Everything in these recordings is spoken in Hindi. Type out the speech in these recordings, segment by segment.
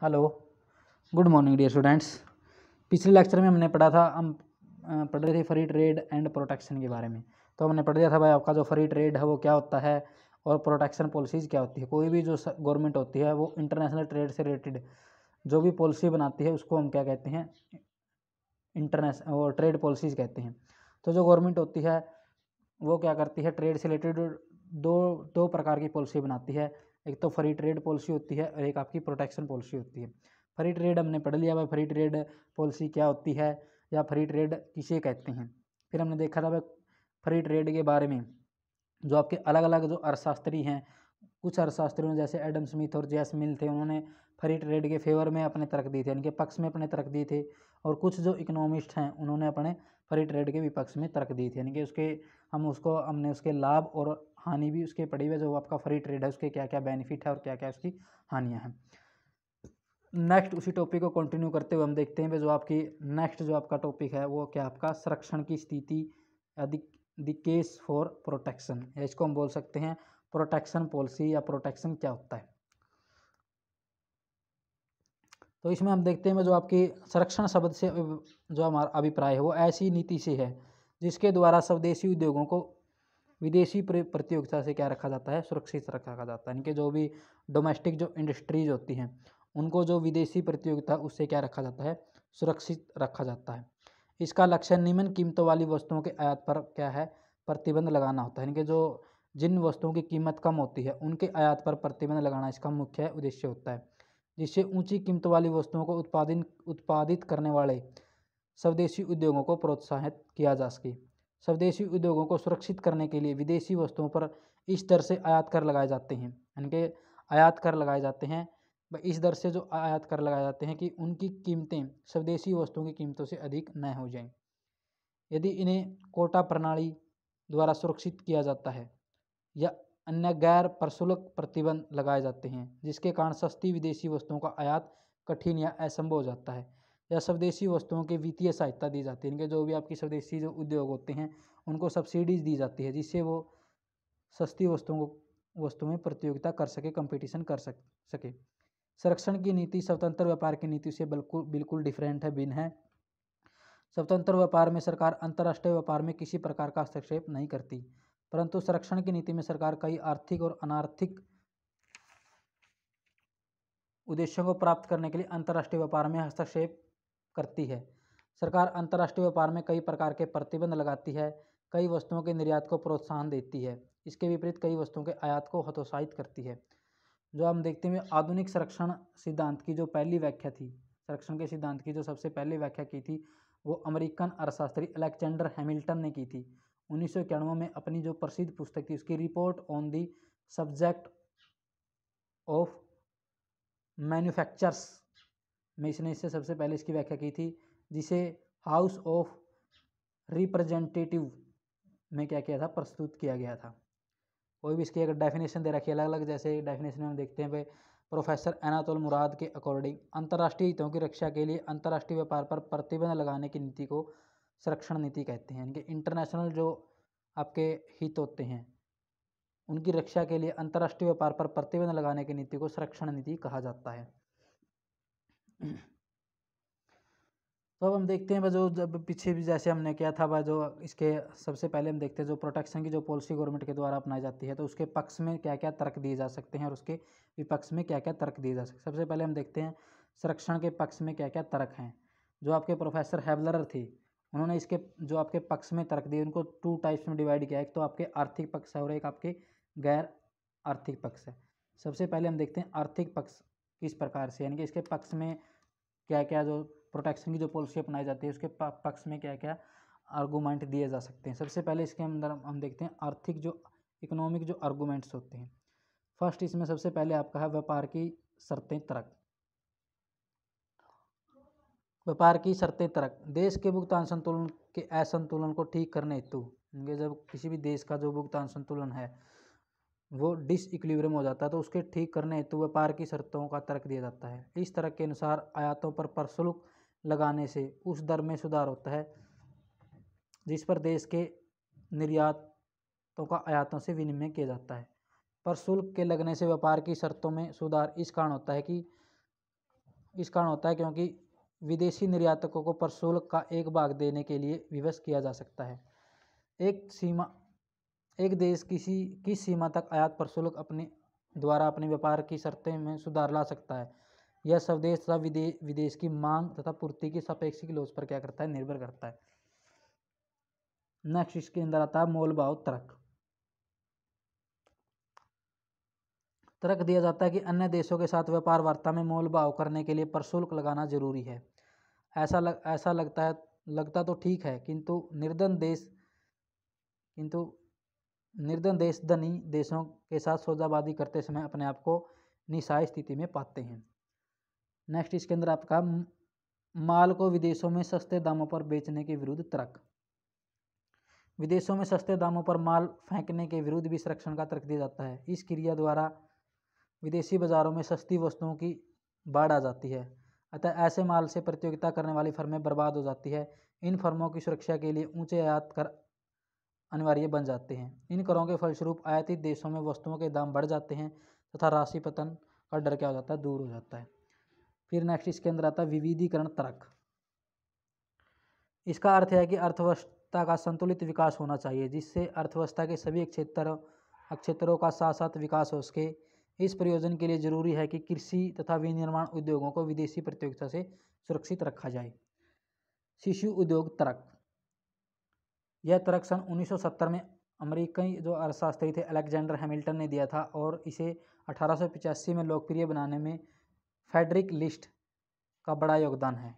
Hello, good morning dear students. पिछले लेक्चर में हमने पढ़ा था, हम पढ़ रहे थे फ्री ट्रेड एंड प्रोटेक्शन के बारे में। तो हमने पढ़ लिया था भाई आपका जो फ्री ट्रेड है वो क्या होता है और प्रोटेक्शन पॉलिसीज़ क्या होती है। कोई भी जो गवर्नमेंट होती है वो इंटरनेशनल ट्रेड से रिलेटेड जो भी पॉलिसी बनाती है उसको हम क्या कहते हैं, इंटरनेशनल और ट्रेड पॉलिसीज़ कहते हैं। तो जो गवर्नमेंट होती है वो क्या करती है, ट्रेड से रिलेटेड दो प्रकार की पॉलिसी बनाती है। एक तो फ्री ट्रेड पॉलिसी होती है और एक आपकी प्रोटेक्शन पॉलिसी होती है। फ्री ट्रेड हमने पढ़ लिया भाई, फ्री ट्रेड पॉलिसी क्या होती है या फ्री ट्रेड किसे कहते हैं। फिर हमने देखा था भाई फ्री ट्रेड के बारे में जो आपके अलग अलग जो अर्थशास्त्री हैं, कुछ अर्थशास्त्रियों जैसे एडम स्मिथ और जेस मिल थे, उन्होंने फ्री ट्रेड के फेवर में अपने तर्क दिए थे, इनके पक्ष में अपने तर्क दिए थे। और कुछ जो इकोनॉमिस्ट हैं उन्होंने अपने फ्री ट्रेड के विपक्ष में तर्क दिए थे, यानी कि उसके हमने उसके लाभ और हानि भी उसके पढ़ी हुई। जो आपका फ्री ट्रेड है उसके क्या क्या बेनिफिट है और क्या क्या उसकी हानियाँ हैं। नेक्स्ट उसी टॉपिक को कंटिन्यू करते हुए हम देखते हैं जो आपकी नेक्स्ट जो आपका टॉपिक है वो क्या आपका संरक्षण की स्थिति या द केस फॉर प्रोटेक्शन, या इसको हम बोल सकते हैं प्रोटेक्शन पॉलिसी या प्रोटेक्शन क्या होता है। तो इसमें हम देखते हैं जो आपकी संरक्षण शब्द से जो हमारा अभिप्राय है वो ऐसी नीति से है जिसके द्वारा स्वदेशी उद्योगों को विदेशी प्रतियोगिता से क्या रखा जाता है, सुरक्षित रखा जाता है। यानी कि जो भी डोमेस्टिक जो इंडस्ट्रीज होती हैं उनको जो विदेशी प्रतियोगिता उससे क्या रखा जाता है, सुरक्षित रखा जाता है। इसका लक्ष्य निम्न कीमतों वाली वस्तुओं के आयात पर क्या है, प्रतिबंध लगाना होता है। यानी कि जो जिन वस्तुओं की कीमत कम होती है उनके आयात पर प्रतिबंध लगाना इसका मुख्य उद्देश्य होता है, जिससे ऊंची कीमत वाली वस्तुओं को उत्पादित करने वाले स्वदेशी उद्योगों को प्रोत्साहित किया जा सके। स्वदेशी उद्योगों को सुरक्षित करने के लिए विदेशी वस्तुओं पर इस दर से आयात कर लगाए जाते हैं, यानी कि आयात कर लगाए जाते हैं इस दर से जो आयात कर लगाए जाते हैं कि उनकी कीमतें स्वदेशी वस्तुओं की कीमतों से अधिक न हो जाएं। यदि इन्हें कोटा प्रणाली द्वारा सुरक्षित किया जाता है या अन्य गैर प्रशुल्क प्रतिबंध लगाए जाते हैं जिसके कारण सस्ती विदेशी वस्तुओं का आयात कठिन या असंभव हो जाता है, या स्वदेशी वस्तुओं की वित्तीय सहायता दी जाती है। इनके जो भी आपकी स्वदेशी जो उद्योग होते हैं उनको सब्सिडीज दी जाती है जिससे वो सस्ती वस्तुओं में प्रतियोगिता कर सके, कंपटीशन कर सके। संरक्षण की नीति स्वतंत्र व्यापार की नीति से बिल्कुल डिफरेंट है, भिन्न है। स्वतंत्र व्यापार में सरकार अंतर्राष्ट्रीय व्यापार में किसी प्रकार का हस्तक्षेप नहीं करती, परंतु संरक्षण की नीति में सरकार कई आर्थिक और अनार्थिक उद्देश्यों को प्राप्त करने के लिए अंतर्राष्ट्रीय व्यापार में हस्तक्षेप करती है। सरकार अंतर्राष्ट्रीय व्यापार में कई प्रकार के प्रतिबंध लगाती है, कई वस्तुओं के निर्यात को प्रोत्साहन देती है, इसके विपरीत कई वस्तुओं के आयात को हतोत्साहित करती है। जो हम देखते हैं आधुनिक संरक्षण सिद्धांत की जो पहली व्याख्या थी, संरक्षण के सिद्धांत की जो सबसे पहले व्याख्या की थी वो अमेरिकन अर्थशास्त्री अलेक्जेंडर हैमिल्टन ने की थी 1991 में। अपनी जो प्रसिद्ध पुस्तक थी उसकी report on the subject of manufactures में इससे सबसे पहले इसकी व्याख्या की थी, जिसे हाउस ऑफ रिप्रेजेंटेटिव में क्या किया था, प्रस्तुत किया गया था। कोई भी इसकी अगर डेफिनेशन दे रखी है अलग अलग, जैसे डेफिनेशन में हम देखते हैं भाई प्रोफेसर एनातोल मुराद के अकॉर्डिंग अंतर्राष्ट्रीय हितों की रक्षा के लिए अंतर्राष्ट्रीय व्यापार पर प्रतिबंध लगाने की नीति को संरक्षण नीति कहते हैं। यानी कि इंटरनेशनल जो आपके हित होते हैं उनकी रक्षा के लिए अंतर्राष्ट्रीय व्यापार पर प्रतिबंध लगाने की नीति को संरक्षण नीति कहा जाता है। तो अब हम देखते हैं जो जब पीछे भी जैसे हमने किया था जो इसके सबसे पहले हम देखते हैं जो प्रोटेक्शन की जो पॉलिसी गवर्नमेंट के द्वारा अपनाई जाती है तो उसके पक्ष में क्या क्या तर्क दिए जा सकते हैं और उसके विपक्ष में क्या क्या तर्क दिए जा सकते हैं। सबसे पहले हम देखते हैं संरक्षण के पक्ष में क्या क्या तर्क हैं। जो आपके प्रोफेसर हैवलर थे उन्होंने इसके जो आपके पक्ष में तर्क दिए उनको 2 टाइप्स में डिवाइड किया, एक तो आपके आर्थिक पक्ष है और एक आपके गैर आर्थिक पक्ष है। सबसे पहले हम देखते हैं आर्थिक पक्ष किस प्रकार से, यानी कि इसके पक्ष में क्या क्या जो प्रोटेक्शन की जो पॉलिसी अपनाई जाती है उसके पक्ष में क्या क्या आर्गूमेंट दिए जा सकते हैं। सबसे पहले इसके अंदर हम देखते हैं आर्थिक जो इकोनॉमिक जो आर्गूमेंट्स होते हैं। फर्स्ट इसमें सबसे पहले आपका है व्यापार की शर्तें तर्क। व्यापार की शर्तें तर्क देश के भुगतान संतुलन के असंतुलन को ठीक करने हेतु, जब किसी भी देश का जो भुगतान संतुलन है वो डिसइक्विलिब्रियम हो जाता है तो उसके ठीक करने हेतु व्यापार की शर्तों का तर्क दिया जाता है। इस तर्क के अनुसार आयातों पर प्रशुल्क लगाने से उस दर में सुधार होता है जिस पर देश के निर्यातों का आयातों से विनिमय किया जाता है। प्रशुल्क के लगने से व्यापार की शर्तों में सुधार इस कारण होता है कि इस कारण होता है क्योंकि विदेशी निर्यातकों को प्रशुल्क का एक भाग देने के लिए विवश किया जा सकता है। एक देश किस सीमा तक आयात प्रशुल्क अपने व्यापार की शर्तें में सुधार ला सकता है, यह स्वदेश तथा विदेश की मांग तथा पूर्ति की सापेक्षिक लोच पर क्या करता है, निर्भर करता है। नेक्स्ट इसके अंदर आता है मोल भाव तर्क। तर्क दिया जाता है कि अन्य देशों के साथ व्यापार वार्ता में मोल भाव करने के लिए प्रशुल्क लगाना जरूरी है। ऐसा लगता तो ठीक है, किंतु निर्धन देश धनी देशों के साथ सौदाबाजी करते समय अपने आप को निस्सहाय स्थिति में पाते हैं। नेक्स्ट इसके अंदर आपका माल को विदेशों में सस्ते दामों पर बेचने के विरुद्ध तर्क। विदेशों में सस्ते दामों पर माल फेंकने के विरुद्ध भी संरक्षण का तर्क दिया जाता है। इस क्रिया द्वारा विदेशी बाजारों में सस्ती वस्तुओं की बाढ़ आ जाती है, अतः ऐसे माल से प्रतियोगिता करने वाली फर्में बर्बाद हो जाती है। इन फर्मों की सुरक्षा के लिए ऊंचे आयात कर अनिवार्य बन जाते हैं। इन करों के फलस्वरूप आयातित देशों में वस्तुओं के दाम बढ़ जाते हैं तथा राशि पतन का डर क्या हो जाता है, दूर हो जाता है। फिर नेक्स्ट इसके अंदर आता है विविधीकरण तर्क। इसका अर्थ है कि अर्थव्यवस्था का संतुलित विकास होना चाहिए, जिससे अर्थव्यवस्था के सभी क्षेत्रों का साथ साथ विकास हो सके। इस प्रयोजन के लिए जरूरी है कि कृषि तथा विनिर्माण उद्योगों को विदेशी प्रतियोगिता से सुरक्षित रखा जाए। शिशु उद्योग तर्क। यह तर्क सन 1970 में अमेरिकी जो अर्थशास्त्री थे अलेक्जेंडर हैमिल्टन ने दिया था और इसे 1885 में लोकप्रिय बनाने में फ्रेडरिक लिस्ट का बड़ा योगदान है।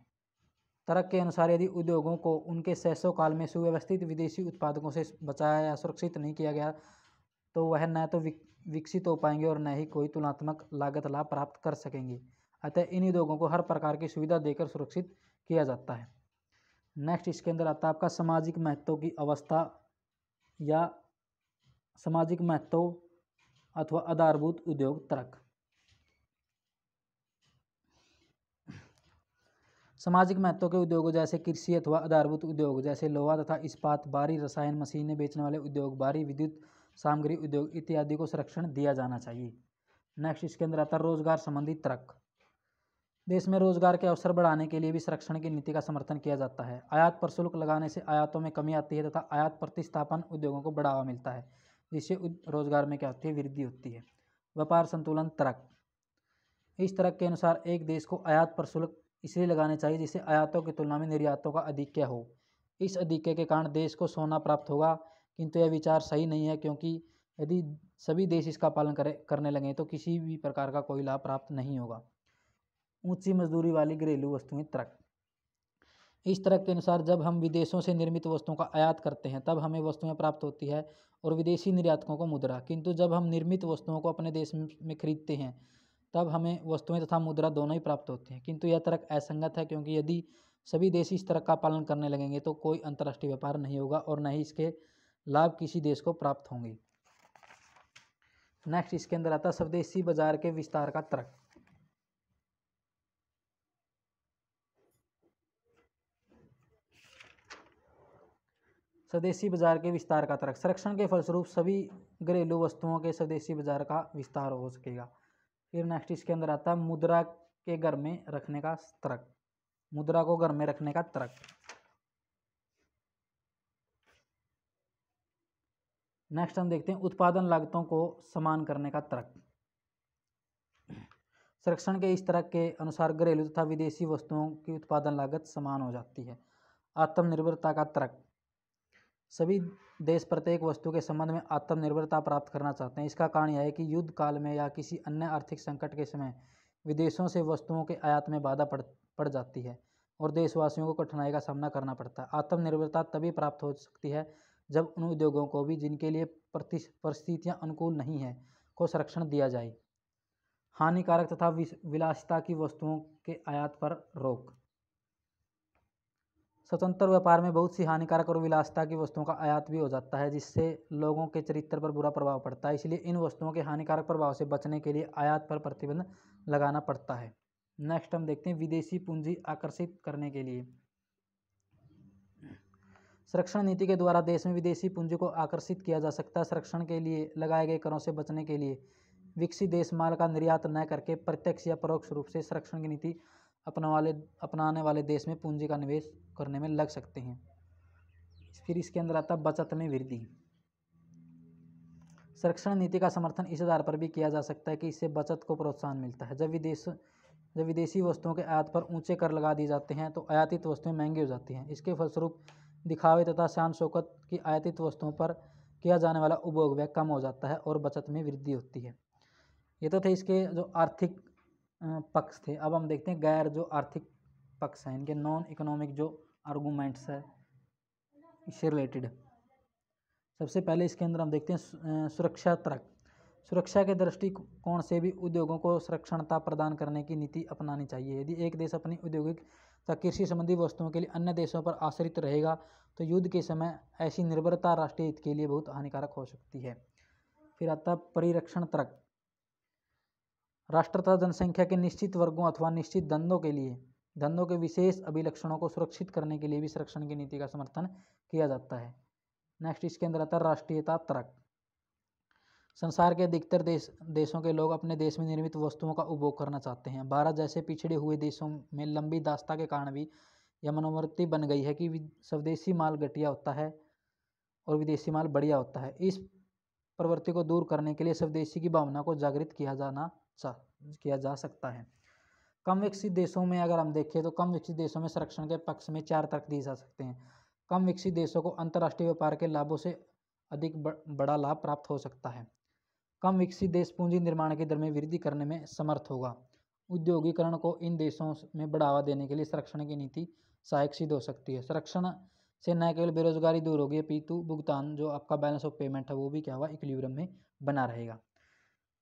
तर्क के अनुसार यदि उद्योगों को उनके सैसों काल में सुव्यवस्थित विदेशी उत्पादकों से बचाया या सुरक्षित नहीं किया गया तो वह न तो विकसित हो पाएंगे और न ही कोई तुलनात्मक लागत लाभ प्राप्त कर सकेंगे। अतः इन उद्योगों को हर प्रकार की सुविधा देकर सुरक्षित किया जाता है। नेक्स्ट इसके अंदर आता है आपका सामाजिक महत्व की अवस्था या सामाजिक महत्व अथवा आधारभूत उद्योग तर्क। सामाजिक महत्व के उद्योगों जैसे कृषि अथवा आधारभूत उद्योग जैसे लोहा तथा इस्पात, भारी रसायन, मशीनें बेचने वाले उद्योग, भारी विद्युत सामग्री उद्योग इत्यादि को संरक्षण दिया जाना चाहिए। नेक्स्ट इसके अंदर आता है रोजगार संबंधी तर्क। देश में रोजगार के अवसर बढ़ाने के लिए भी संरक्षण की नीति का समर्थन किया जाता है। आयात पर शुल्क लगाने से आयातों में कमी आती है तथा आयात प्रतिस्थापन उद्योगों को बढ़ावा मिलता है, जिससे रोजगार में क्या होती है, वृद्धि होती है। व्यापार संतुलन तर्क। इस तर्क के अनुसार एक देश को आयात पर शुल्क इसलिए लगाने चाहिए जिससे आयातों की तुलना में निर्यातों का अधिक्य हो। इस अधिक्य के कारण देश को सोना प्राप्त होगा, किंतु यह विचार सही नहीं है, क्योंकि यदि सभी देश इसका पालन करने लगे तो किसी भी प्रकार का कोई लाभ प्राप्त नहीं होगा। ऊंची मजदूरी वाली घरेलू वस्तुएं तर्क। इस तर्क के अनुसार जब हम विदेशों से निर्मित वस्तुओं का आयात करते हैं तब हमें वस्तुएं प्राप्त होती है और विदेशी निर्यातकों को मुद्रा, किंतु जब हम निर्मित वस्तुओं को अपने देश में खरीदते हैं तब हमें वस्तुएं तथा मुद्रा दोनों ही प्राप्त होती हैं। किंतु यह तर्क असंगत है, क्योंकि यदि सभी देश इस तर्क का पालन करने लगेंगे तो कोई अंतर्राष्ट्रीय व्यापार नहीं होगा और न ही इसके लाभ किसी देश को प्राप्त होंगे। नेक्स्ट इसके अंदर आता है स्वदेशी बाजार के विस्तार का तर्क। स्वदेशी बाजार के विस्तार का तर्क। संरक्षण के फलस्वरूप सभी घरेलू वस्तुओं के स्वदेशी बाजार का विस्तार हो सकेगा। फिर नेक्स्ट इसके अंदर आता है मुद्रा के घर में रखने का तर्क। मुद्रा को घर में रखने का तर्क। नेक्स्ट हम देखते हैं उत्पादन लागतों को समान करने का तर्क। संरक्षण के इस तर्क के अनुसार घरेलू तथा विदेशी वस्तुओं की उत्पादन लागत समान हो जाती है। आत्मनिर्भरता का तर्क। सभी देश प्रत्येक वस्तु के संबंध में आत्मनिर्भरता प्राप्त करना चाहते हैं। इसका कारण यह है कि युद्ध काल में या किसी अन्य आर्थिक संकट के समय विदेशों से वस्तुओं के आयात में बाधा पड़ जाती है और देशवासियों को कठिनाई का सामना करना पड़ता है। आत्मनिर्भरता तभी प्राप्त हो सकती है जब उन उद्योगों को भी जिनके लिए परिस्थितियां अनुकूल नहीं है को संरक्षण दिया जाए। हानिकारक तथा विलासिता की वस्तुओं के आयात पर रोक। स्वतंत्र व्यापार में बहुत सी हानिकारक और विलासिता की वस्तुओं का आयात भी हो जाता है, जिससे लोगों के चरित्र पर बुरा प्रभाव पड़ता है। इसलिए इन वस्तुओं के हानिकारक प्रभाव से बचने के लिए आयात पर प्रतिबंध लगाना पड़ता है। नेक्स्ट हम देखते हैं विदेशी पूंजी आकर्षित करने के लिए। संरक्षण नीति के द्वारा देश में विदेशी पूंजी को आकर्षित किया जा सकता है। संरक्षण के लिए लगाए गए करों से बचने के लिए विकसित देश माल का निर्यात न करके प्रत्यक्ष या परोक्ष रूप से संरक्षण की नीति अपनाने वाले देश में पूंजी का निवेश करने में लग सकते हैं। फिर इसके अंदर आता है बचत में वृद्धि। संरक्षण नीति का समर्थन इस आधार पर भी किया जा सकता है कि इससे बचत को प्रोत्साहन मिलता है। जब विदेशी वस्तुओं के आयात पर ऊंचे कर लगा दिए जाते हैं तो आयातित वस्तुएं महंगी हो जाती हैं। इसके फलस्वरूप दिखावे तथा शान शौकत की आयातित वस्तुओं पर किया जाने वाला उपभोग व्यय कम हो जाता है और बचत में वृद्धि होती है। ये तो थे इसके जो आर्थिक पक्ष थे। अब हम देखते हैं गैर जो आर्थिक पक्ष हैं, इनके नॉन इकोनॉमिक जो आर्गूमेंट्स है इससे रिलेटेड। सबसे पहले इसके अंदर हम देखते हैं सुरक्षा तर्क। सुरक्षा के दृष्टिकोण से भी उद्योगों को संरक्षणता प्रदान करने की नीति अपनानी चाहिए। यदि एक देश अपनी औद्योगिक तथा कृषि संबंधी वस्तुओं के लिए अन्य देशों पर आश्रित रहेगा तो युद्ध के समय ऐसी निर्भरता राष्ट्रीय हित के लिए बहुत हानिकारक हो सकती है। फिर आता है परिरक्षण तर्क। राष्ट्र तथा जनसंख्या के निश्चित वर्गों अथवा निश्चित धंधों के विशेष अभिलक्षणों को सुरक्षित करने के लिए भी संरक्षण की नीति का समर्थन किया जाता है। नेक्स्ट इसके अंदर आता है राष्ट्रीयता तर्क। संसार के अधिकतर देशों के लोग अपने देश में निर्मित वस्तुओं का उपभोग करना चाहते हैं। भारत जैसे पिछड़े हुए देशों में लंबी दास्ता के कारण भी यह मनोवृत्ति बन गई है कि स्वदेशी माल घटिया होता है और विदेशी माल बढ़िया होता है। इस प्रवृत्ति को दूर करने के लिए स्वदेशी की भावना को जागृत किया जा सकता है। कम विकसित देशों में अगर हम देखें तो कम विकसित देशों में संरक्षण के पक्ष में 4 तर्क दिए जा सकते हैं। कम विकसित देशों को अंतर्राष्ट्रीय व्यापार के लाभों से अधिक बड़ा लाभ प्राप्त हो सकता है। कम विकसित देश पूंजी निर्माण की दर में वृद्धि करने में समर्थ होगा। उद्योगीकरण को इन देशों में बढ़ावा देने के लिए संरक्षण की नीति सहायक सिद्ध हो सकती है। संरक्षण से न केवल बेरोजगारी दूर होगी अपितु भुगतान जो आपका बैलेंस ऑफ पेमेंट है वो भी क्या हुआ इक्विलिब्रियम में बना रहेगा।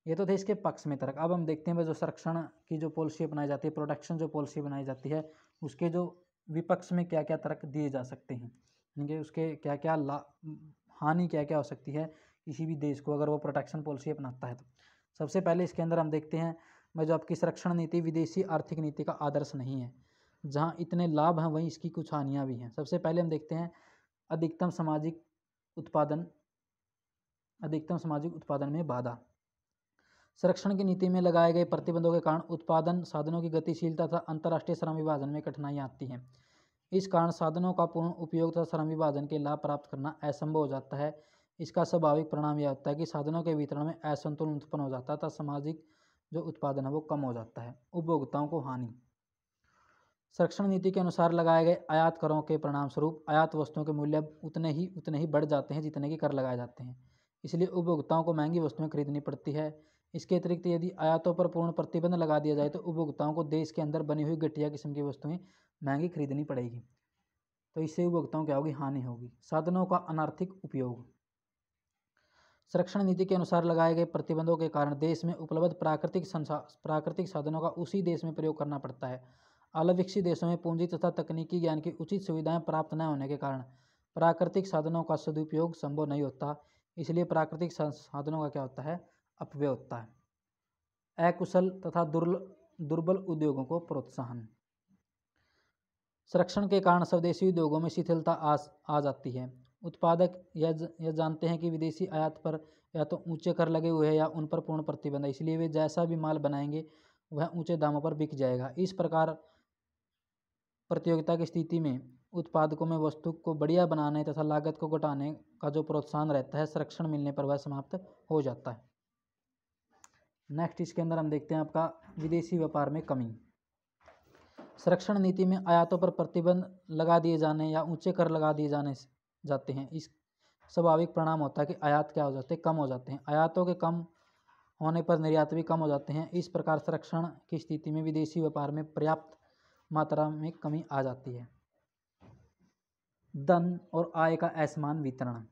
ये तो थे इसके पक्ष में तर्क। अब हम देखते हैं जो संरक्षण की जो पॉलिसी अपनाई जाती है, प्रोटेक्शन जो पॉलिसी बनाई जाती है, उसके जो विपक्ष में क्या क्या तर्क दिए जा सकते हैं, यानी उसके क्या क्या हानि क्या क्या हो सकती है किसी भी देश को अगर वो प्रोटेक्शन पॉलिसी अपनाता है। तो सबसे पहले इसके अंदर हम देखते हैं जो आपकी संरक्षण नीति विदेशी आर्थिक नीति का आदर्श नहीं है। जहाँ इतने लाभ हैं वहीं इसकी कुछ हानियाँ भी हैं। सबसे पहले हम देखते हैं अधिकतम सामाजिक उत्पादन में बाधा। संरक्षण की नीति में लगाए गए प्रतिबंधों के कारण उत्पादन साधनों की गतिशीलता तथा अंतर्राष्ट्रीय श्रम विभाजन में कठिनाइयाँ आती हैं। इस कारण साधनों का पूर्ण उपयोग तथा श्रम विभाजन के लाभ प्राप्त करना असंभव हो जाता है। इसका स्वाभाविक परिणाम यह होता है कि साधनों के वितरण में असंतुलन उत्पन्न हो जाता है तथा सामाजिक जो उत्पादन है वो कम हो जाता है। उपभोक्ताओं को हानि। संरक्षण नीति के अनुसार लगाए गए आयात करों के परिणाम स्वरूप आयात वस्तुओं के मूल्य उतने ही बढ़ जाते हैं जितने की कर लगाए जाते हैं। इसलिए उपभोक्ताओं को महंगी वस्तुएं खरीदनी पड़ती है। इसके अतिरिक्त यदि आयातों पर पूर्ण प्रतिबंध लगा दिया जाए तो उपभोक्ताओं को देश के अंदर बनी हुई घटिया किस्म की वस्तुएं महंगी खरीदनी पड़ेगी। तो इससे उपभोक्ताओं क्या होगी, हानि होगी। साधनों का अनार्थिक उपयोग। संरक्षण नीति के अनुसार लगाए गए प्रतिबंधों के कारण देश में उपलब्ध प्राकृतिक साधनों का उसी देश में प्रयोग करना पड़ता है। अविकसित देशों में पूंजी तथा तकनीकी ज्ञान की उचित सुविधाएं प्राप्त न होने के कारण प्राकृतिक साधनों का सदुपयोग संभव नहीं होता। इसलिए प्राकृतिक साधनों का क्या होता है, अपव्यय होता है। अकुशल तथा दुर्बल उद्योगों को प्रोत्साहन। संरक्षण के कारण स्वदेशी उद्योगों में शिथिलता आ जाती है। उत्पादक यह जानते हैं कि विदेशी आयात पर या तो ऊंचे कर लगे हुए हैं या उन पर पूर्ण प्रतिबंध है, इसलिए वे जैसा भी माल बनाएंगे वह ऊंचे दामों पर बिक जाएगा। इस प्रकार प्रतियोगिता की स्थिति में उत्पादकों में वस्तु को बढ़िया बनाने तथा लागत को घटाने का जो प्रोत्साहन रहता है संरक्षण मिलने पर वह समाप्त हो जाता है। नेक्स्ट इसके अंदर हम देखते हैं आपका विदेशी व्यापार में कमी। संरक्षण नीति में आयातों पर प्रतिबंध लगा दिए जाने या ऊंचे कर लगा दिए जाते हैं। इस स्वाभाविक परिणाम होता है कि आयात क्या हो जाते हैं, कम हो जाते हैं। आयातों के कम होने पर निर्यात भी कम हो जाते हैं। इस प्रकार संरक्षण की स्थिति में विदेशी व्यापार में पर्याप्त मात्रा में कमी आ जाती है। धन और आय का असमान वितरण।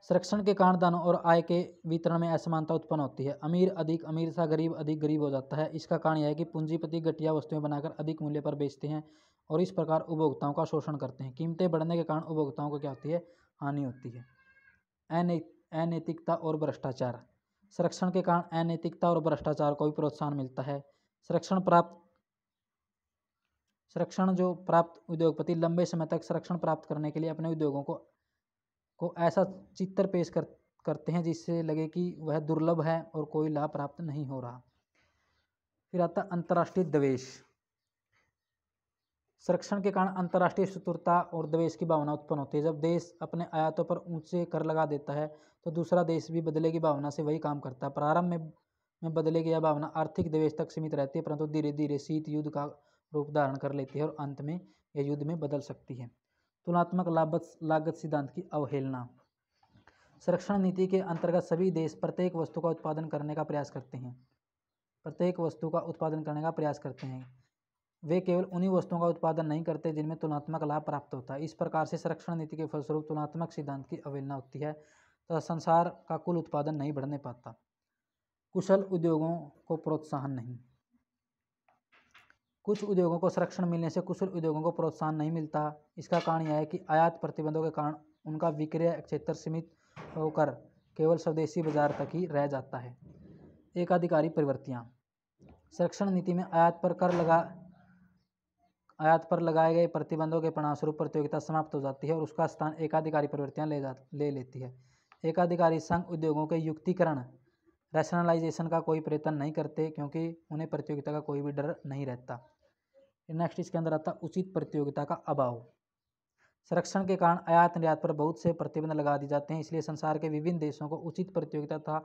संरक्षण के कारण धन और आय के वितरण में असमानता उत्पन्न होती है। अमीर अधिक अमीर तथा गरीब अधिक गरीब हो जाता है। इसका कारण यह है कि पूंजीपति घटिया वस्तुएं बनाकर अधिक मूल्य पर बेचते हैं और इस प्रकार उपभोक्ताओं का शोषण करते हैं। कीमतें बढ़ने के कारण उपभोक्ताओं को क्या होती है, हानि होती है। अनैतिकता और भ्रष्टाचार। संरक्षण के कारण अनैतिकता और भ्रष्टाचार को भी प्रोत्साहन मिलता है। संरक्षण जो प्राप्त उद्योगपति लंबे समय तक संरक्षण प्राप्त करने के लिए अपने उद्योगों को ऐसा चित्र पेश करते हैं जिससे लगे कि वह दुर्लभ है और कोई लाभ प्राप्त नहीं हो रहा। फिर आता है अंतर्राष्ट्रीय द्वेष। संरक्षण के कारण अंतर्राष्ट्रीय शत्रुता और द्वेष की भावना उत्पन्न होती है। जब देश अपने आयातों पर ऊंचे कर लगा देता है तो दूसरा देश भी बदले की भावना से वही काम करता है। प्रारंभ में बदले की यह भावना आर्थिक द्वेष तक सीमित रहती है, परंतु धीरे धीरे शीत युद्ध का रूप धारण कर लेती है और अंत में यह युद्ध में बदल सकती है। तुलनात्मक लागत सिद्धांत की अवहेलना। संरक्षण नीति के अंतर्गत सभी देश प्रत्येक वस्तु का उत्पादन करने का प्रयास करते हैं। वे केवल उन्हीं वस्तुओं का उत्पादन नहीं करते जिनमें तुलनात्मक लाभ प्राप्त होता है। इस प्रकार से संरक्षण नीति के फलस्वरूप तुलनात्मक सिद्धांत की अवहेलना होती है तथा संसार का कुल उत्पादन नहीं बढ़ने पाता। कुशल उद्योगों को प्रोत्साहन नहीं। कुछ उद्योगों को संरक्षण मिलने से कुशल उद्योगों को प्रोत्साहन नहीं मिलता। इसका कारण यह है कि आयात प्रतिबंधों के कारण उनका विक्रय क्षेत्र सीमित होकर केवल स्वदेशी बाजार तक ही रह जाता है। एकाधिकारी प्रवृत्तियाँ। संरक्षण नीति में आयात पर लगाए गए प्रतिबंधों के परिणामस्वरूप प्रतियोगिता समाप्त हो जाती है और उसका स्थान एकाधिकारी प्रवृत्तियाँ ले लेती है। एकाधिकारी संघ उद्योगों के युक्तिकरण रैशनलाइजेशन का कोई प्रयत्न नहीं करते क्योंकि उन्हें प्रतियोगिता का कोई भी डर नहीं रहता। नेक्स्ट इसके अंदर आता उचित प्रतियोगिता का अभाव। संरक्षण के कारण आयात निर्यात पर बहुत से प्रतिबंध लगा दिए जाते हैं, इसलिए संसार के विभिन्न देशों को उचित प्रतियोगिता तथा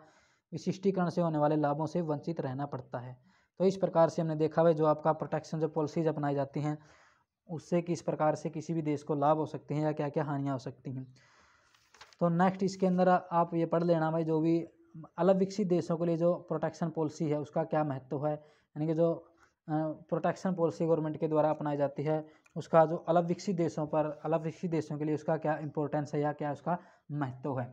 विशिष्टीकरण से होने वाले लाभों से वंचित रहना पड़ता है। तो इस प्रकार से हमने देखा है जो आपका प्रोटेक्शन जो पॉलिसीज अपनाई जाती हैं उससे किस प्रकार से किसी भी देश को लाभ हो सकते हैं या क्या क्या हानियाँ हो सकती हैं। तो नेक्स्ट इसके अंदर आप ये पढ़ लेना भाई, जो भी अलग विकसित देशों के लिए जो प्रोटेक्शन पॉलिसी है उसका क्या महत्व है, यानी कि जो प्रोटेक्शन पॉलिसी गवर्नमेंट के द्वारा अपनाई जाती है उसका जो अलग विकसित देशों के लिए उसका क्या इंपॉर्टेंस है या क्या उसका महत्व है,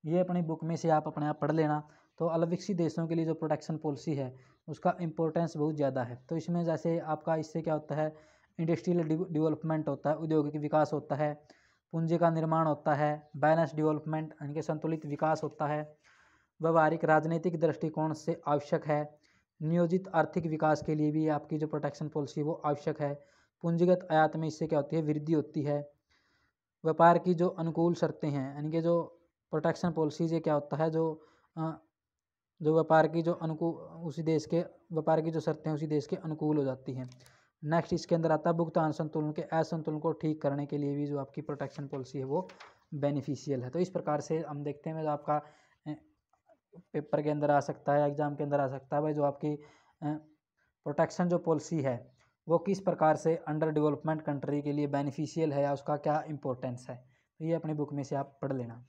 ये अपनी बुक में से आप अपने आप पढ़ लेना। तो अलग विकसित देशों के लिए जो प्रोटेक्शन पॉलिसी है उसका इंपॉर्टेंस बहुत ज़्यादा है। तो इसमें जैसे आपका इससे क्या होता है, इंडस्ट्रियल डेवलपमेंट होता है, औद्योगिक विकास होता है, पूंजी का निर्माण होता है, बैलेंस डेवलपमेंट यानी कि संतुलित विकास होता है, व्यवहारिक राजनीतिक दृष्टिकोण से आवश्यक है, नियोजित आर्थिक विकास के लिए भी आपकी जो प्रोटेक्शन पॉलिसी वो आवश्यक है, पूंजीगत आयात में इससे क्या होती है, वृद्धि होती है, व्यापार की जो अनुकूल शर्तें हैं यानी कि जो प्रोटेक्शन पॉलिसी से क्या होता है, जो व्यापार की जो अनुकूल उसी देश के व्यापार की जो शर्तें उसी देश के अनुकूल हो जाती हैं। नेक्स्ट इसके अंदर आता है भुगतान संतुलन के असंतुलन को ठीक करने के लिए भी जो आपकी प्रोटेक्शन पॉलिसी है वो बेनिफिशियल है। तो इस प्रकार से हम देखते हैं जो आपका पेपर के अंदर आ सकता है, एग्जाम के अंदर आ सकता है भाई, जो आपकी प्रोटेक्शन जो पॉलिसी है वो किस प्रकार से अंडर डेवलपमेंट कंट्री के लिए बेनिफिशियल है या उसका क्या इंपॉर्टेंस है। तो ये अपनी बुक में से आप पढ़ लेना।